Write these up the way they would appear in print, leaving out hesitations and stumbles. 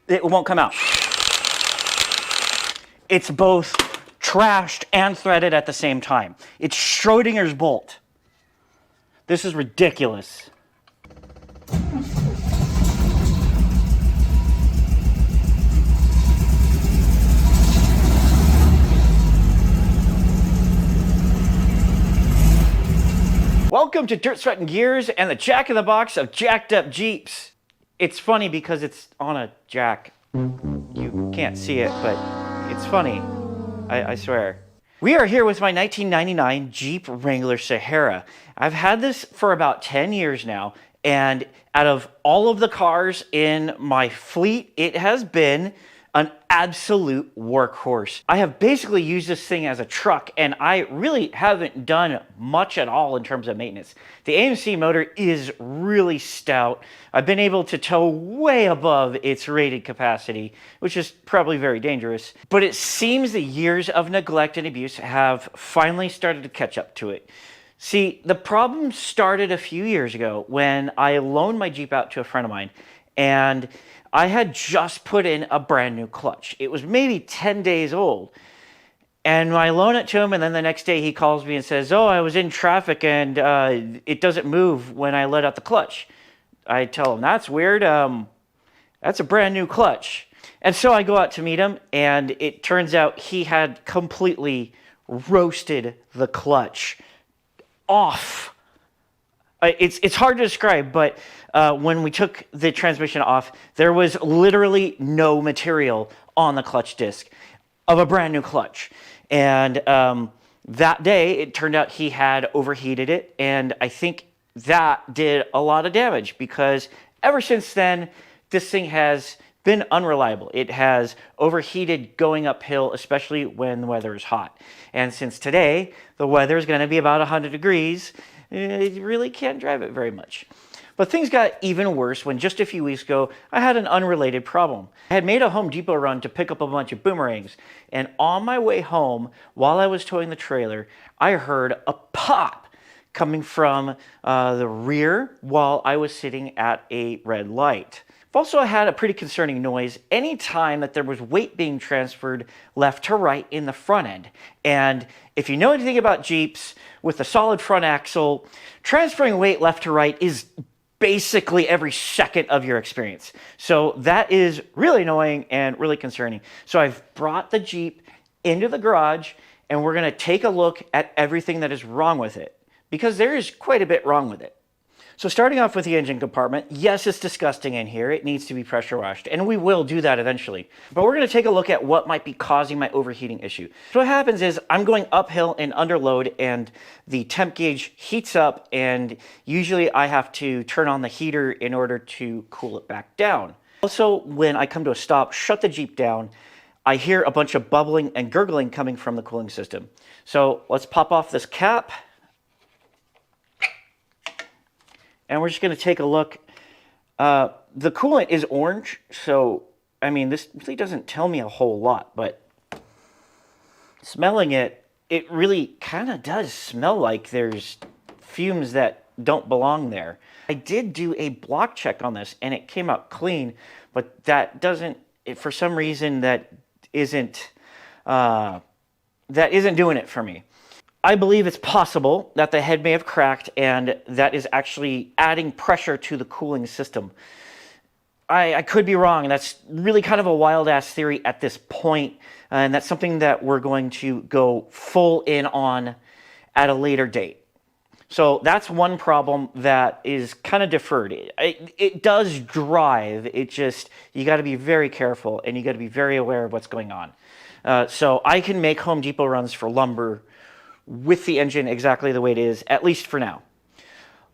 it won't come out. It's both trashed and threaded at the same time. It's Schrodinger's bolt. This is ridiculous. Welcome to Dirt, Sweat, and Gears and the Jack in the Box of jacked up Jeeps. It's funny because it's on a jack. You can't see it, but it's funny. I swear. We are here with my 1999 Jeep Wrangler Sahara. I've had this for about 10 years now, and out of all of the cars in my fleet, it has been an absolute workhorse. I have basically used this thing as a truck, and I really haven't done much at all in terms of maintenance. The AMC motor is really stout. I've been able to tow way above its rated capacity, which is probably very dangerous. But it seems the years of neglect and abuse have finally started to catch up to it. See, the problem started a few years ago when I loaned my Jeep out to a friend of mine, and I had just put in a brand new clutch. It was maybe 10 days old. And I loan it to him, and then the next day he calls me and says, oh, I was in traffic and it doesn't move when I let out the clutch. I tell him, that's weird. That's a brand new clutch. And so I go out to meet him, and it turns out he had completely roasted the clutch off. It's hard to describe, but when we took the transmission off, there was literally no material on the clutch disc of a brand new clutch. And that day, it turned out he had overheated it, and I think that did a lot of damage because ever since then, this thing has been unreliable. It has overheated going uphill, especially when the weather is hot. And since today, the weather is going to be about 100 degrees, you really can't drive it very much. But things got even worse when just a few weeks ago, I had an unrelated problem. I had made a Home Depot run to pick up a bunch of boomerangs, and on my way home, while I was towing the trailer, I heard a pop coming from the rear while I was sitting at a red light. I've also had a pretty concerning noise anytime that there was weight being transferred left to right in the front end. And if you know anything about Jeeps, with a solid front axle, transferring weight left to right is basically every second of your experience. So that is really annoying and really concerning. So I've brought the Jeep into the garage, and we're going to take a look at everything that is wrong with it, because there is quite a bit wrong with it. So starting off with the engine compartment, yes, it's disgusting in here. It needs to be pressure washed, and we will do that eventually. But we're going to take a look at what might be causing my overheating issue. So what happens is I'm going uphill and under load, and the temp gauge heats up, and usually I have to turn on the heater in order to cool it back down. Also, when I come to a stop, shut the Jeep down, I hear a bunch of bubbling and gurgling coming from the cooling system. So let's pop off this cap. And we're just going to take a look. The coolant is orange, so, I mean, this really doesn't tell me a whole lot, but smelling it, it really kind of does smell like there's fumes that don't belong there. I did do a block check on this, and it came out clean, but that doesn't, for some reason, that isn't doing it for me. I believe it's possible that the head may have cracked, and that is actually adding pressure to the cooling system. I could be wrong, and that's really kind of a wild-ass theory at this point, and that's something that we're going to go full in on at a later date. So that's one problem that is kind of deferred. It does drive, it just, you got to be very careful, and you got to be very aware of what's going on. So I can make Home Depot runs for lumber with the engine exactly the way it is, at least for now.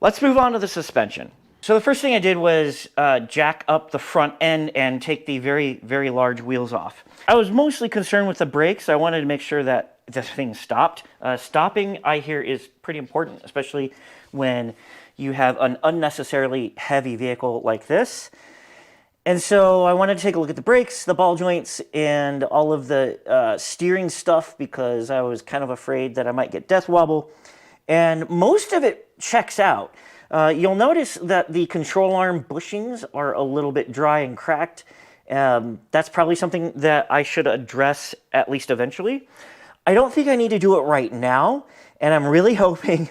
Let's move on to the suspension. So the first thing I did was jack up the front end and take the very, very large wheels off. I was mostly concerned with the brakes. I wanted to make sure that this thing stopped. Stopping, I hear, is pretty important, especially when you have an unnecessarily heavy vehicle like this. And so I wanted to take a look at the brakes, the ball joints, and all of the steering stuff, because I was kind of afraid that I might get death wobble. And most of it checks out. You'll notice that the control arm bushings are a little bit dry and cracked, That's probably something that I should address at least eventually. I don't think I need to do it right now, and I'm really hoping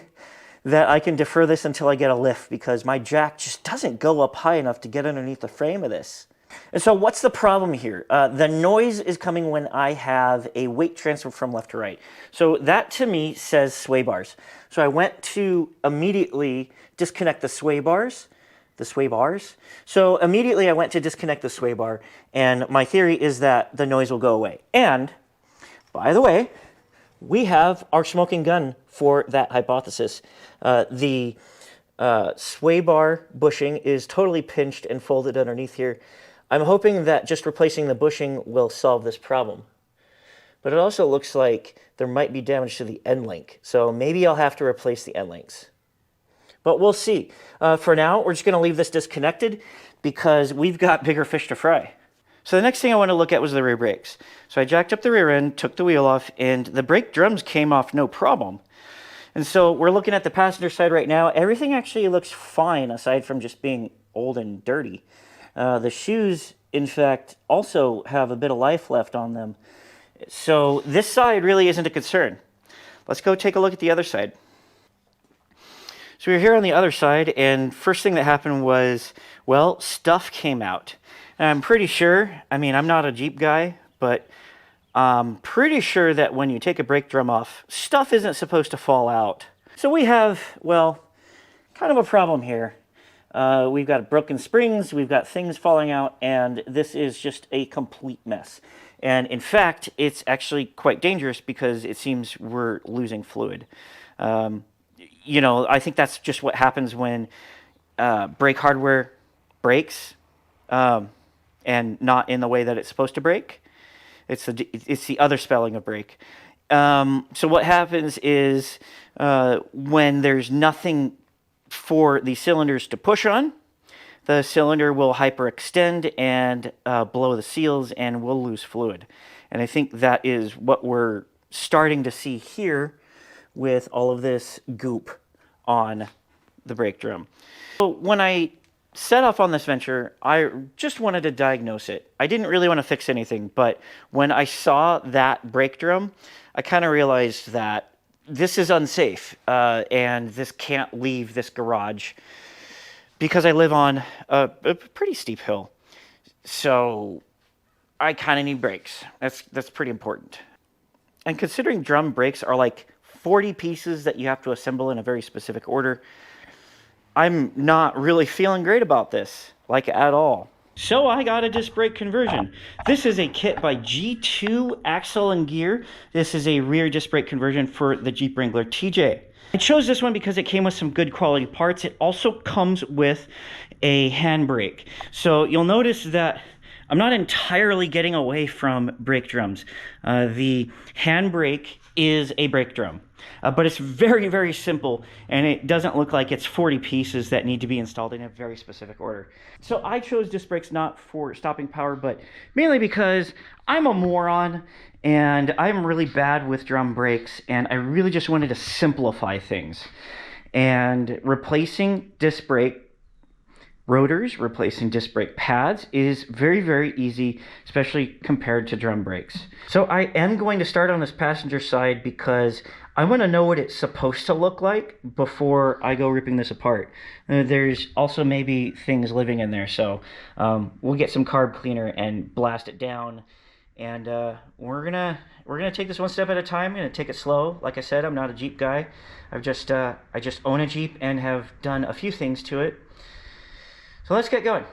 that I can defer this until I get a lift because my jack just doesn't go up high enough to get underneath the frame of this. And so what's the problem here? The noise is coming when I have a weight transfer from left to right. So that to me says sway bars. So I went to immediately disconnect the sway bars. So immediately I went to disconnect the sway bar, and my theory is that the noise will go away. And by the way, we have our smoking gun for that hypothesis. The sway bar bushing is totally pinched and folded underneath here. I'm hoping that just replacing the bushing will solve this problem. But it also looks like there might be damage to the end link, so maybe I'll have to replace the end links. But we'll see. For now, we're just going to leave this disconnected because we've got bigger fish to fry. So the next thing I want to look at was the rear brakes. So I jacked up the rear end, took the wheel off, and the brake drums came off no problem. And so we're looking at the passenger side right now. Everything actually looks fine aside from just being old and dirty. The shoes, in fact, also have a bit of life left on them. So this side really isn't a concern. Let's go take a look at the other side. So we were here on the other side, and first thing that happened was, well, stuff came out. And I'm pretty sure, I mean, I'm not a Jeep guy, but I'm pretty sure that when you take a brake drum off, stuff isn't supposed to fall out. So we have, well, kind of a problem here. We've got broken springs, we've got things falling out, and this is just a complete mess. And in fact, it's actually quite dangerous because it seems we're losing fluid. You know, I think that's just what happens when brake hardware breaks and not in the way that it's supposed to break. It's the other spelling of brake. So what happens is when there's nothing for the cylinders to push on, the cylinder will hyperextend and blow the seals, and we'll lose fluid. And I think that is what we're starting to see here with all of this goop on the brake drum. So when I set off on this venture, I just wanted to diagnose it. I didn't really want to fix anything, but when I saw that brake drum, I kind of realized that this is unsafe, and this can't leave this garage because I live on a pretty steep hill. So I kind of need brakes. That's pretty important. And considering drum brakes are like 40 pieces that you have to assemble in a very specific order, I'm not really feeling great about this, like at all. So I got a disc brake conversion. This is a kit by G2 Axle and Gear. This is a rear disc brake conversion for the Jeep Wrangler TJ. I chose this one because it came with some good quality parts. It also comes with a handbrake. So you'll notice that I'm not entirely getting away from brake drums. The handbrake is a brake drum, but it's very, very simple, and it doesn't look like it's 40 pieces that need to be installed in a very specific order. So I chose disc brakes not for stopping power, but mainly because I'm a moron and I'm really bad with drum brakes, and I really just wanted to simplify things. And replacing disc brake rotors, replacing disc brake pads is very, very easy, especially compared to drum brakes. So I am going to start on this passenger side because I want to know what it's supposed to look like before I go ripping this apart. There's also maybe things living in there, so we'll get some carb cleaner and blast it down. And we're gonna take this one step at a time. I'm gonna take it slow. Like I said, I'm not a Jeep guy. I just own a Jeep and have done a few things to it. So let's get going.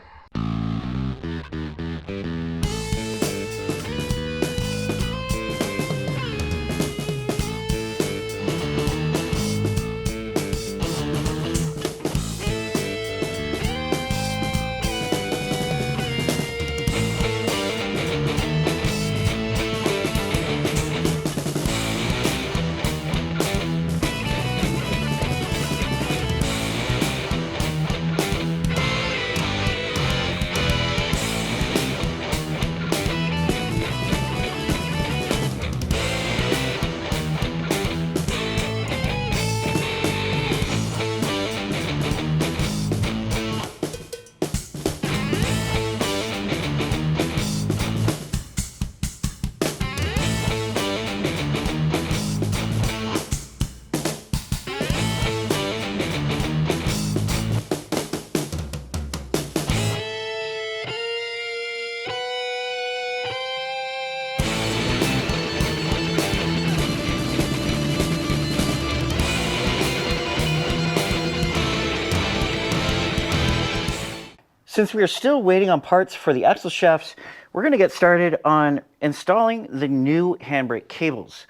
Since we are still waiting on parts for the axle shafts, we're going to get started on installing the new handbrake cables.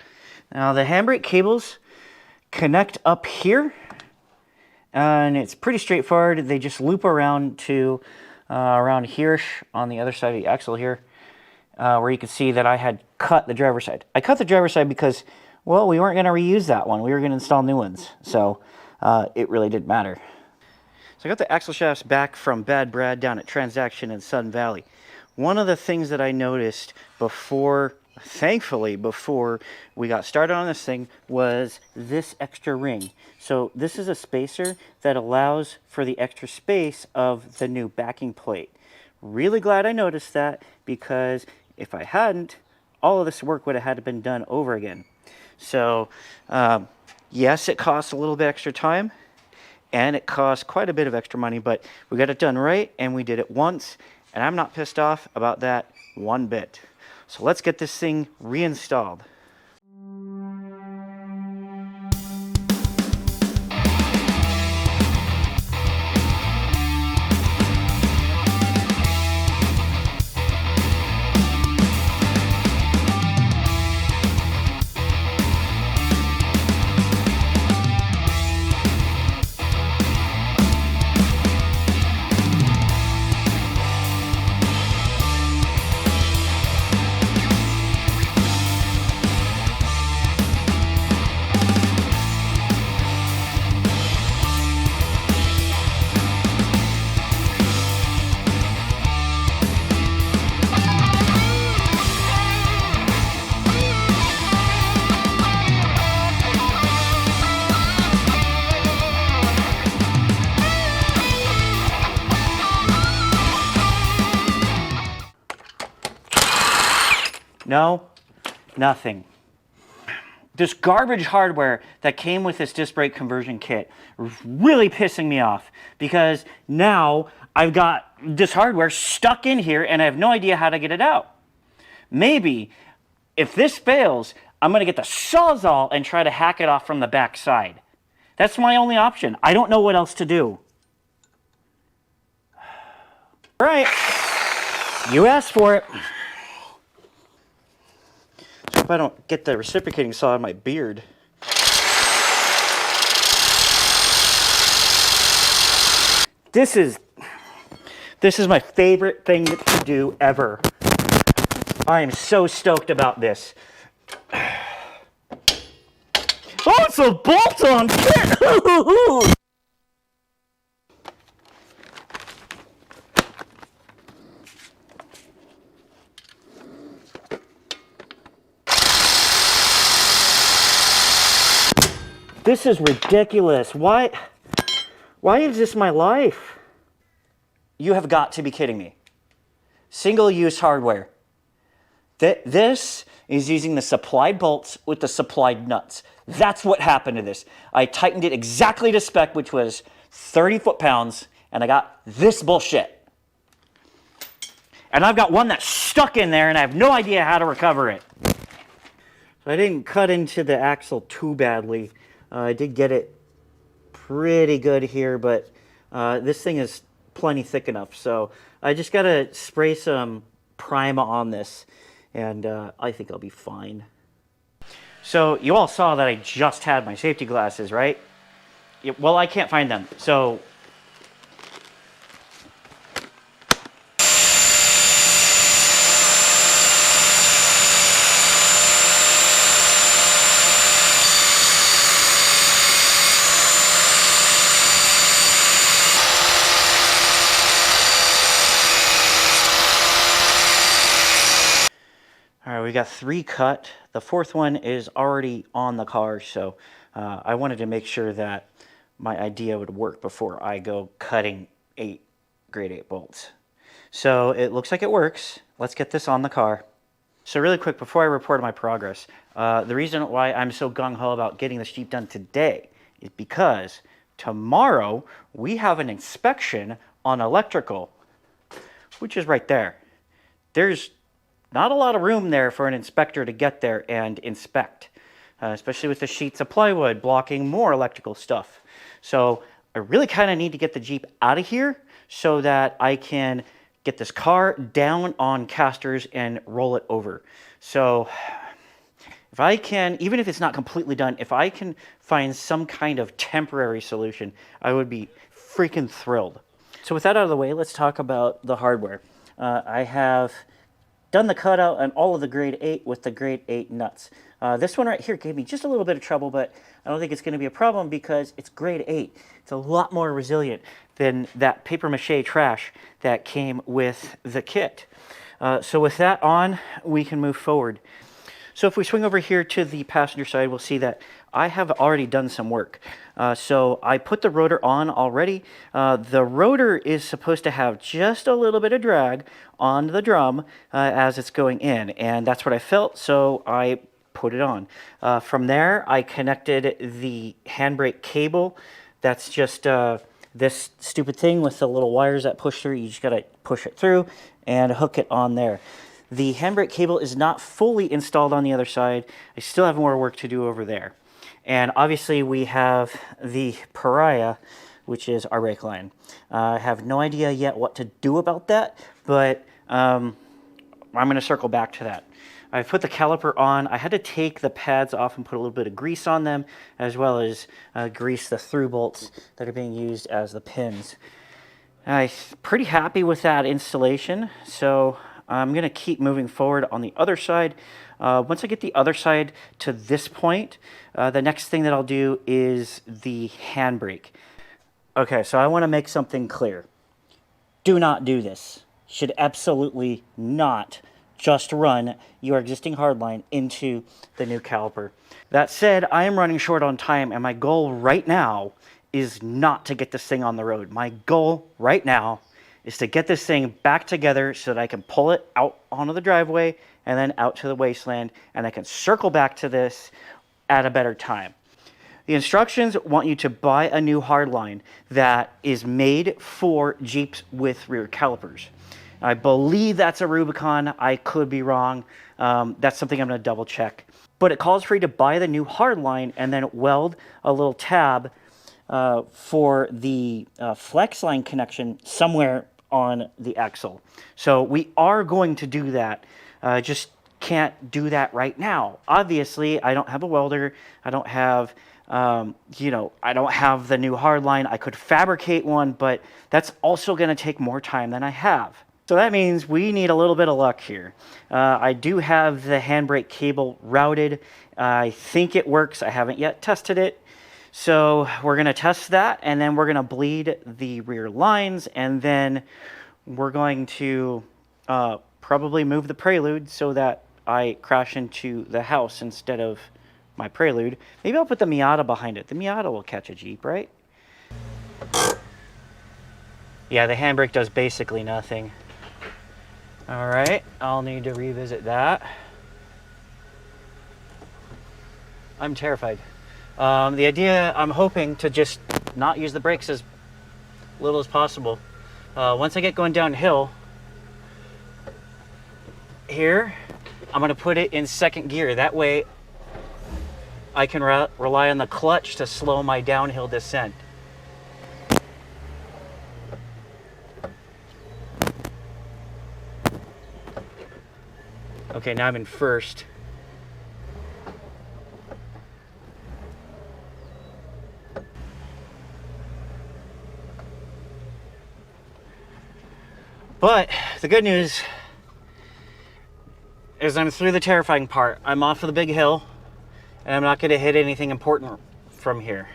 Now the handbrake cables connect up here, and it's pretty straightforward. They just loop around to around here on the other side of the axle here, where you can see that I had cut the driver's side. I cut the driver's side because, well, we weren't going to reuse that one. We were going to install new ones, so it really didn't matter. So I got the axle shafts back from Bad Brad down at Transaction in Sun Valley. One of the things that I noticed before, thankfully, before we got started on this thing was this extra ring. So this is a spacer that allows for the extra space of the new backing plate. Really glad I noticed that, because if I hadn't, all of this work would have had to been done over again. So yes, it costs a little bit extra time, and it cost quite a bit of extra money, but we got it done right, and we did it once, and I'm not pissed off about that one bit. So let's get this thing reinstalled. No, nothing. This garbage hardware that came with this disc brake conversion kit was really pissing me off, because now I've got this hardware stuck in here and I have no idea how to get it out. Maybe if this fails, I'm going to get the Sawzall and try to hack it off from the back side. That's my only option. I don't know what else to do. All right, you asked for it. So if I don't get the reciprocating saw in my beard. This is my favorite thing to do ever. I am so stoked about this. Oh, it's a bolt-on kit! This is ridiculous. Why is this my life? You have got to be kidding me. Single-use hardware. This is using the supplied bolts with the supplied nuts. That's what happened to this. I tightened it exactly to spec, which was 30 foot-pounds, and I got this bullshit. And I've got one that's stuck in there, and I have no idea how to recover it. So I didn't cut into the axle too badly. I did get it pretty good here, but this thing is plenty thick enough. So I just got to spray some Prima on this, and I think I'll be fine. So you all saw that I just had my safety glasses, right? Well, I can't find them. So all right, we got 3 cut. The 4th one is already on the car, so I wanted to make sure that my idea would work before I go cutting 8 grade 8 bolts. So it looks like it works. Let's get this on the car. So really quick, before I report my progress, the reason why I'm so gung-ho about getting this Jeep done today is because tomorrow we have an inspection on electrical, which is right there. There's not a lot of room there for an inspector to get there and inspect, especially with the sheets of plywood blocking more electrical stuff. So I really kind of need to get the Jeep out of here so that I can get this car down on casters and roll it over. So if I can, even if it's not completely done, if I can find some kind of temporary solution, I would be freaking thrilled. So with that out of the way, let's talk about the hardware. I have done the cutout on all of the grade 8 with the grade 8 nuts. This one right here gave me just a little bit of trouble, but I don't think it's going to be a problem because it's grade 8. It's a lot more resilient than that paper mache trash that came with the kit. So with that on, we can move forward. So if we swing over here to the passenger side, we'll see that I have already done some work. So I put the rotor on already. The rotor is supposed to have just a little bit of drag on the drum as it's going in, and that's what I felt, so I put it on. From there, I connected the handbrake cable. That's just this stupid thing with the little wires that push through. You just gotta push it through and hook it on there. The handbrake cable is not fully installed on the other side. I still have more work to do over there. And obviously we have the pariah, which is our brake line. I have no idea yet what to do about that, but I'm gonna circle back to that. I put the caliper on. I had to take the pads off and put a little bit of grease on them, as well as grease the through bolts that are being used as the pins. I'm pretty happy with that installation, so I'm going to keep moving forward on the other side. Once I get the other side to this point, the next thing that I'll do is the handbrake. Okay, so I want to make something clear. Do not do this. Should absolutely not just run your existing hardline into the new caliper. That said, I am running short on time, and my goal right now is not to get this thing on the road. My goal right now is to get this thing back together so that I can pull it out onto the driveway and then out to the wasteland, and I can circle back to this at a better time. The instructions want you to buy a new hardline that is made for Jeeps with rear calipers. I believe that's a Rubicon. I could be wrong. That's something I'm going to double check. But it calls for you to buy the new hardline and then weld a little tab for the flex line connection somewhere on the axle. So we are going to do that. Just can't do that right now. Obviously, I don't have a welder. I don't have, I don't have the new hardline. I could fabricate one, but that's also going to take more time than I have. So that means we need a little bit of luck here. I do have the handbrake cable routed. I think it works. I haven't yet tested it. So we're going to test that, and then we're going to bleed the rear lines, and then we're going to probably move the Prelude so that I crash into the house instead of my Prelude. Maybe I'll put the Miata behind it. The Miata will catch a Jeep, right? Yeah, the handbrake does basically nothing. All right, I'll need to revisit that. I'm terrified. The idea, I'm hoping to just not use the brakes as little as possible. Once I get going downhill here, I'm going to put it in second gear. That way I can rely on the clutch to slow my downhill descent. Okay, now I'm in first. But the good news is I'm through the terrifying part. I'm off of the big hill, and I'm not going to hit anything important from here.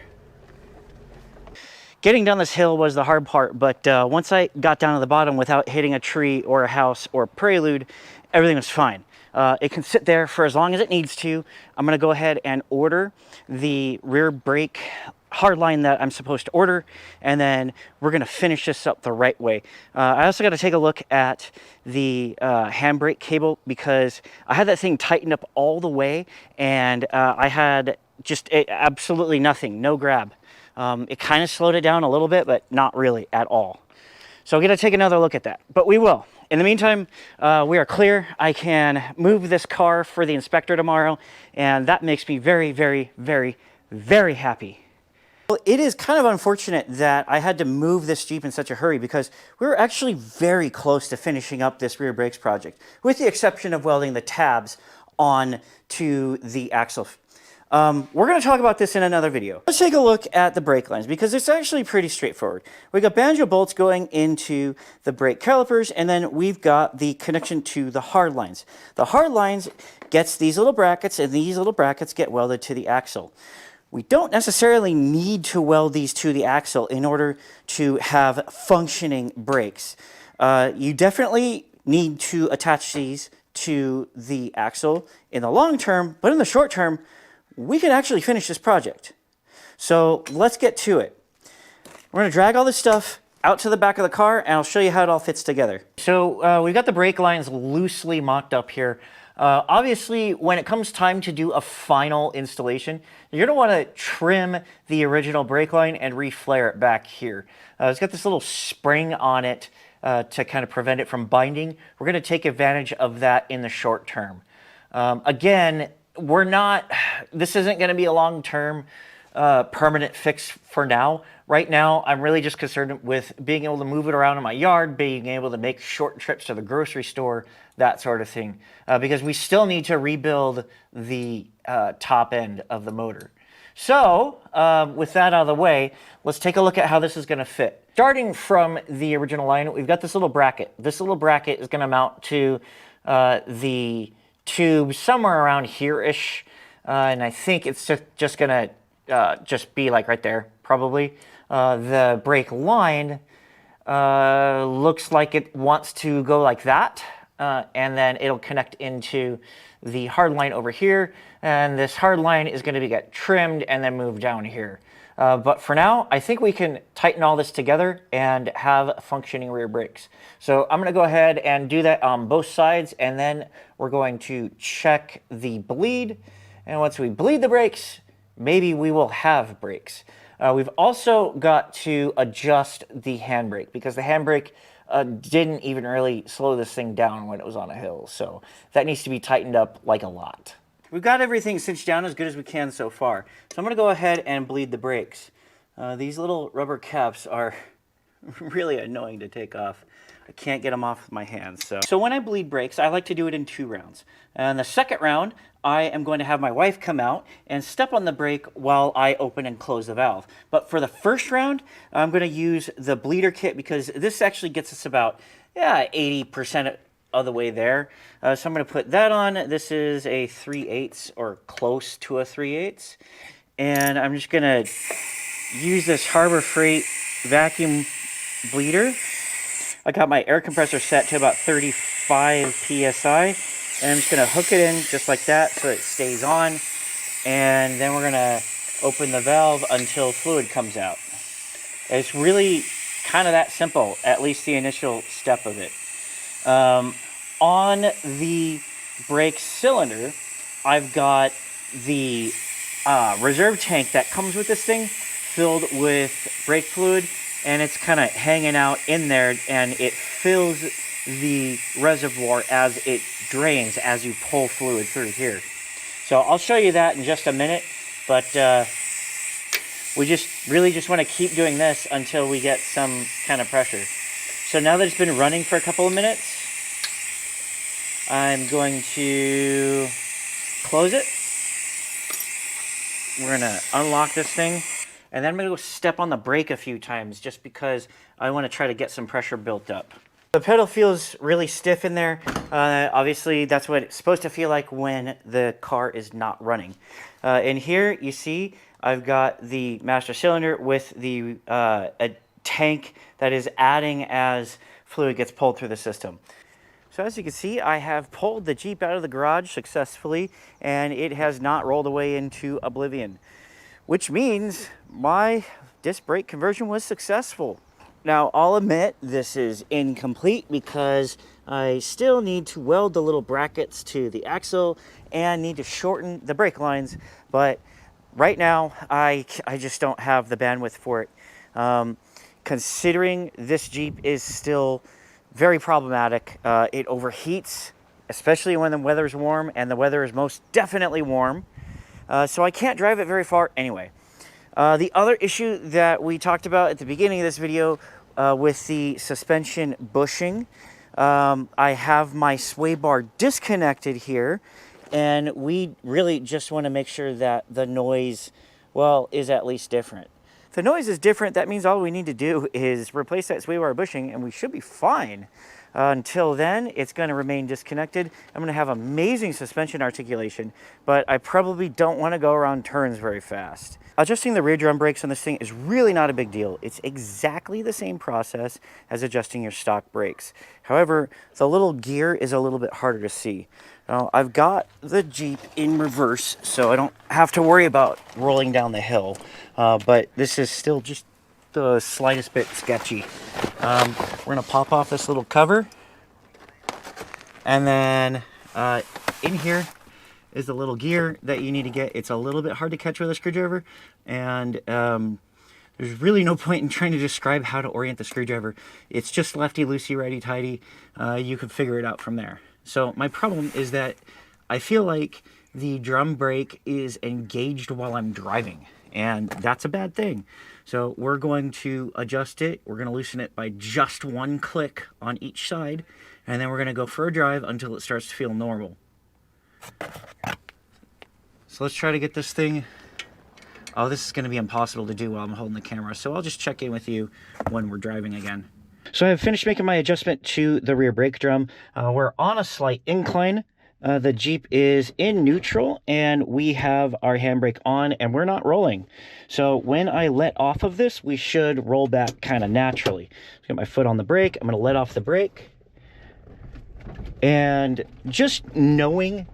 Getting down this hill was the hard part, but once I got down to the bottom without hitting a tree or a house or a Prelude, everything was fine. It can sit there for as long as it needs to. I'm going to go ahead and order the rear brake hardline that I'm supposed to order, and then we're going to finish this up the right way. I also got to take a look at the handbrake cable, because I had that thing tightened up all the way, and I had just absolutely nothing, no grab. It kind of slowed it down a little bit, but not really at all. So I'm going to take another look at that, but we will. In the meantime, we are clear. I can move this car for the inspector tomorrow, and that makes me very, very, very, very happy. It is kind of unfortunate that I had to move this Jeep in such a hurry because we were actually very close to finishing up this rear brakes project, with the exception of welding the tabs on to the axle. We're going to talk about this in another video. Let's take a look at the brake lines because it's actually pretty straightforward. We got banjo bolts going into the brake calipers, and then we've got the connection to the hard lines. The hard lines gets these little brackets, and these little brackets get welded to the axle. We don't necessarily need to weld these to the axle in order to have functioning brakes. You definitely need to attach these to the axle in the long term, but in the short term, we can actually finish this project. So let's get to it. We're going to drag all this stuff out to the back of the car, and I'll show you how it all fits together. So we've got the brake lines loosely mocked up here. Obviously, when it comes time to do a final installation, you're going to want to trim the original brake line and reflare it back here. It's got this little spring on it to kind of prevent it from binding. We're going to take advantage of that in the short term. Again, this isn't going to be a long-term permanent fix for now. Right now, I'm really just concerned with being able to move it around in my yard, being able to make short trips to the grocery store, that sort of thing, because we still need to rebuild the top end of the motor. So, with that out of the way, let's take a look at how this is going to fit. Starting from the original line, we've got this little bracket. This little bracket is going to mount to the tube somewhere around here-ish, and I think it's just gonna just be like right there, probably. The brake line looks like it wants to go like that, and then it'll connect into the hard line over here, and this hard line is going to get trimmed and then moved down here. But for now, I think we can tighten all this together and have functioning rear brakes. So I'm going to go ahead and do that on both sides, and then we're going to check the bleed. And once we bleed the brakes, maybe we will have brakes. We've also got to adjust the handbrake because the handbrake didn't even really slow this thing down when it was on a hill. So that needs to be tightened up like a lot. We've got everything cinched down as good as we can so far. So I'm going to go ahead and bleed the brakes. These little rubber caps are really annoying to take off. I can't get them off with my hands. So when I bleed brakes, I like to do it in 2 rounds. And the second round, I am going to have my wife come out and step on the brake while I open and close the valve. But for the first round, I'm going to use the bleeder kit because this actually gets us about 80% of the way there. So I'm going to put that on. This is a 3/8 or close to a 3/8. And I'm just going to use this Harbor Freight vacuum bleeder. I got my air compressor set to about 35 PSI. And I'm just going to hook it in just like that so it stays on. And then we're going to open the valve until fluid comes out. It's really kind of that simple, at least the initial step of it. On the brake cylinder, I've got the reserve tank that comes with this thing filled with brake fluid, and it's kind of hanging out in there, and it fills the reservoir as it drains as you pull fluid through here. So I'll show you that in just a minute, but we really just want to keep doing this until we get some kind of pressure. So now that it's been running for a couple of minutes, I'm going to close it. We're going to unlock this thing, and then I'm going to go step on the brake a few times just because I want to try to get some pressure built up. The pedal feels really stiff in there. Obviously, that's what it's supposed to feel like when the car is not running. In here, you see, I've got the master cylinder with the a tank that is adding as fluid gets pulled through the system. So as you can see, I have pulled the Jeep out of the garage successfully, and it has not rolled away into oblivion, which means my disc brake conversion was successful. Now, I'll admit this is incomplete because I still need to weld the little brackets to the axle and need to shorten the brake lines, but right now I just don't have the bandwidth for it. Considering this Jeep is still very problematic, it overheats, especially when the weather's warm, and the weather is most definitely warm, so I can't drive it very far anyway. The other issue that we talked about at the beginning of this video with the suspension bushing, I have my sway bar disconnected here, and we really just want to make sure that the noise, well, is at least different. If the noise is different, that means all we need to do is replace that sway bar bushing and we should be fine. Until then, it's going to remain disconnected. I'm going to have amazing suspension articulation, but I probably don't want to go around turns very fast. Adjusting the rear drum brakes on this thing is really not a big deal. It's exactly the same process as adjusting your stock brakes. However, the little gear is a little bit harder to see. Now, I've got the Jeep in reverse, so I don't have to worry about rolling down the hill, but this is still just the slightest bit sketchy. We're gonna pop off this little cover, and then in here is the little gear that you need to get. It's a little bit hard to catch with a screwdriver, and there's really no point in trying to describe how to orient the screwdriver. It's just lefty loosey, righty tighty. You can figure it out from there. So my problem is that I feel like the drum brake is engaged while I'm driving, and that's a bad thing. So we're going to adjust it. We're going to loosen it by just one click on each side, and then we're going to go for a drive until it starts to feel normal. So let's try to get this thing. Oh, this is going to be impossible to do while I'm holding the camera, so I'll just check in with you when we're driving again. So I've finished making my adjustment to the rear brake drum. We're on a slight incline. The Jeep is in neutral, and we have our handbrake on, and we're not rolling. So when I let off of this, we should roll back kind of naturally. Get my foot on the brake. I'm going to let off the brake. And just knowing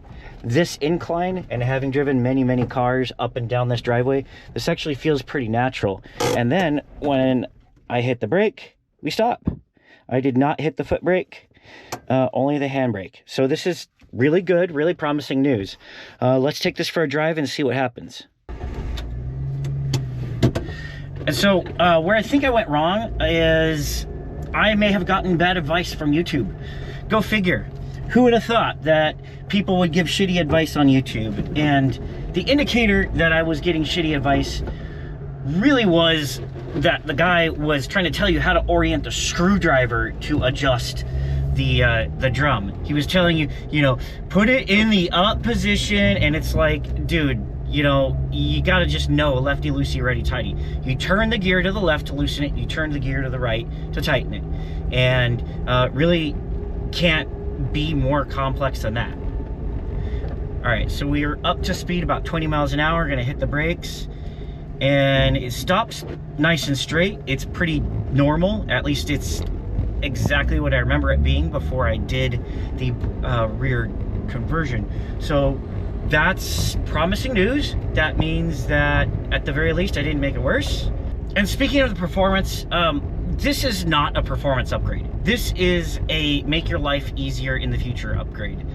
this incline and having driven many, many cars up and down this driveway, this actually feels pretty natural. And then when I hit the brake, we stop. I did not hit the foot brake, only the handbrake. So this is really good, really promising news. Let's take this for a drive and see what happens. And so where I think I went wrong is I may have gotten bad advice from YouTube. Go figure. Who would have thought that people would give shitty advice on YouTube? And the indicator that I was getting shitty advice really was that the guy was trying to tell you how to orient the screwdriver to adjust the drum. He was telling you, you know, put it in the up position, and it's like, dude, you know, you gotta just know lefty loosey, righty tighty. You turn the gear to the left to loosen it, you turn the gear to the right to tighten it, and really can't be more complex than that. All right, so we are up to speed about 20 miles an hour. Gonna hit the brakes, and it stops nice and straight. It's pretty normal, at least it's exactly what I remember it being before I did the rear conversion. So that's promising news. That means that at the very least I didn't make it worse. And speaking of the performance, this is not a performance upgrade. This is a make your life easier in the future upgrade,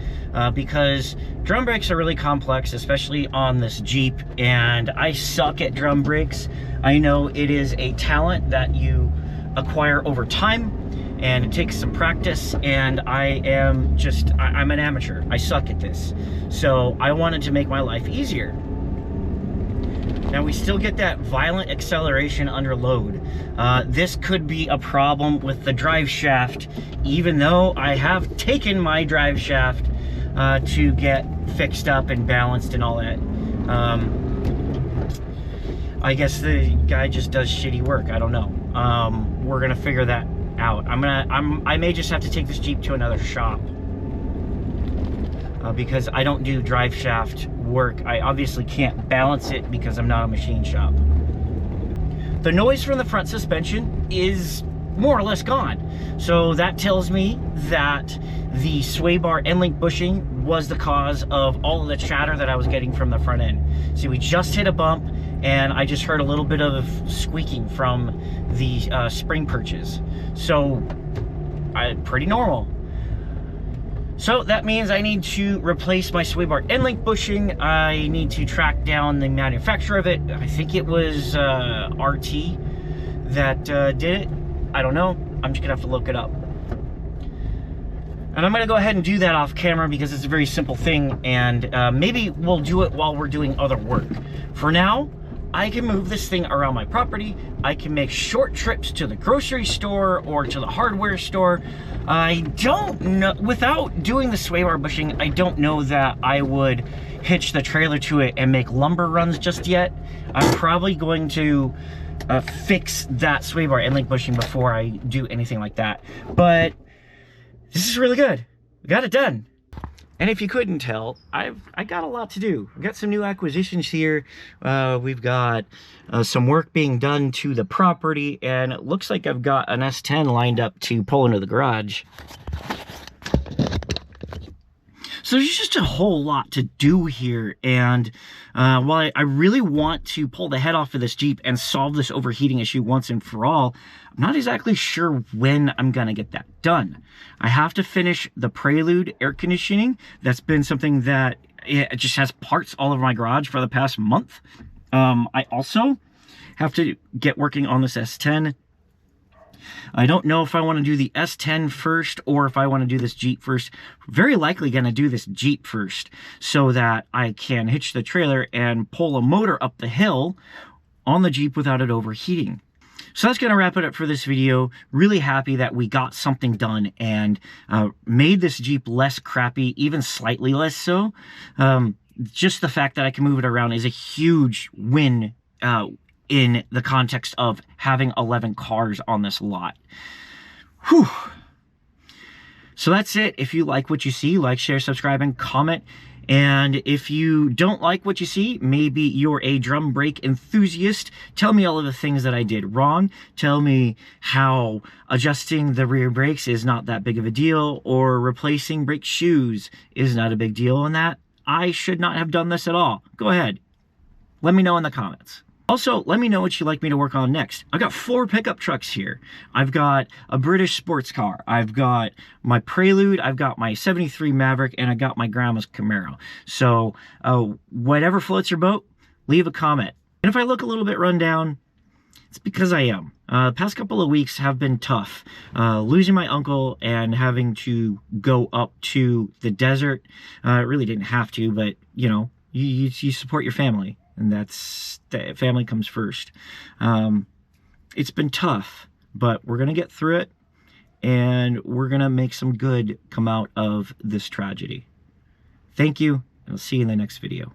because drum brakes are really complex, especially on this Jeep, and I suck at drum brakes. I know it is a talent that you acquire over time, and it takes some practice, and I'm an amateur. I suck at this. So I wanted to make my life easier. Now we still get that violent acceleration under load. This could be a problem with the drive shaft, even though I have taken my drive shaft to get fixed up and balanced and all that. I guess the guy just does shitty work. I don't know. We're gonna figure that out. I may just have to take this Jeep to another shop, because I don't do drive shaft work. I obviously can't balance it because I'm not a machine shop. The noise from the front suspension is more or less gone. So that tells me that the sway bar end link bushing was the cause of all of the chatter that I was getting from the front end. See, we just hit a bump, and I just heard a little bit of squeaking from the spring perches. So, pretty normal. So that means I need to replace my sway bar end link bushing. I need to track down the manufacturer of it. I think it was RT that did it. I don't know. I'm just gonna have to look it up. And I'm gonna go ahead and do that off camera because it's a very simple thing, and maybe we'll do it while we're doing other work. For now, I can move this thing around my property. I can make short trips to the grocery store or to the hardware store. I don't know, without doing the sway bar bushing, I don't know that I would hitch the trailer to it and make lumber runs just yet. I'm probably going to fix that sway bar and link bushing before I do anything like that. But this is really good. We got it done. And if you couldn't tell, I got a lot to do. We've got some new acquisitions here. We've got some work being done to the property, and it looks like I've got an S10 lined up to pull into the garage. So there's just a whole lot to do here, and while I really want to pull the head off of this Jeep and solve this overheating issue once and for all, I'm not exactly sure when I'm gonna get that done. I have to finish the Prelude air conditioning. That's been something that it just has parts all over my garage for the past month. I also have to get working on this S10. I don't know if I want to do the S10 first or if I want to do this Jeep first. Very likely going to do this Jeep first so that I can hitch the trailer and pull a motor up the hill on the Jeep without it overheating. So that's going to wrap it up for this video. Really happy that we got something done and made this Jeep less crappy, even slightly less so. Just the fact that I can move it around is a huge win in the context of having 11 cars on this lot. Whew. So that's it. If you like what you see, like, share, subscribe, and comment. And if you don't like what you see, maybe you're a drum brake enthusiast, tell me all of the things that I did wrong. Tell me how adjusting the rear brakes is not that big of a deal, or replacing brake shoes is not a big deal, and that I should not have done this at all. Go ahead. Let me know in the comments. Also, let me know what you'd like me to work on next. I've got 4 pickup trucks here. I've got a British sports car. I've got my Prelude. I've got my 73 Maverick. And I got my grandma's Camaro. So, whatever floats your boat, leave a comment. And if I look a little bit run down, it's because I am. The past couple of weeks have been tough. Losing my uncle and having to go up to the desert. Really didn't have to, but, you know, you support your family. And that's, family comes first. It's been tough, but we're going to get through it, and we're going to make some good come out of this tragedy. Thank you, and I'll see you in the next video.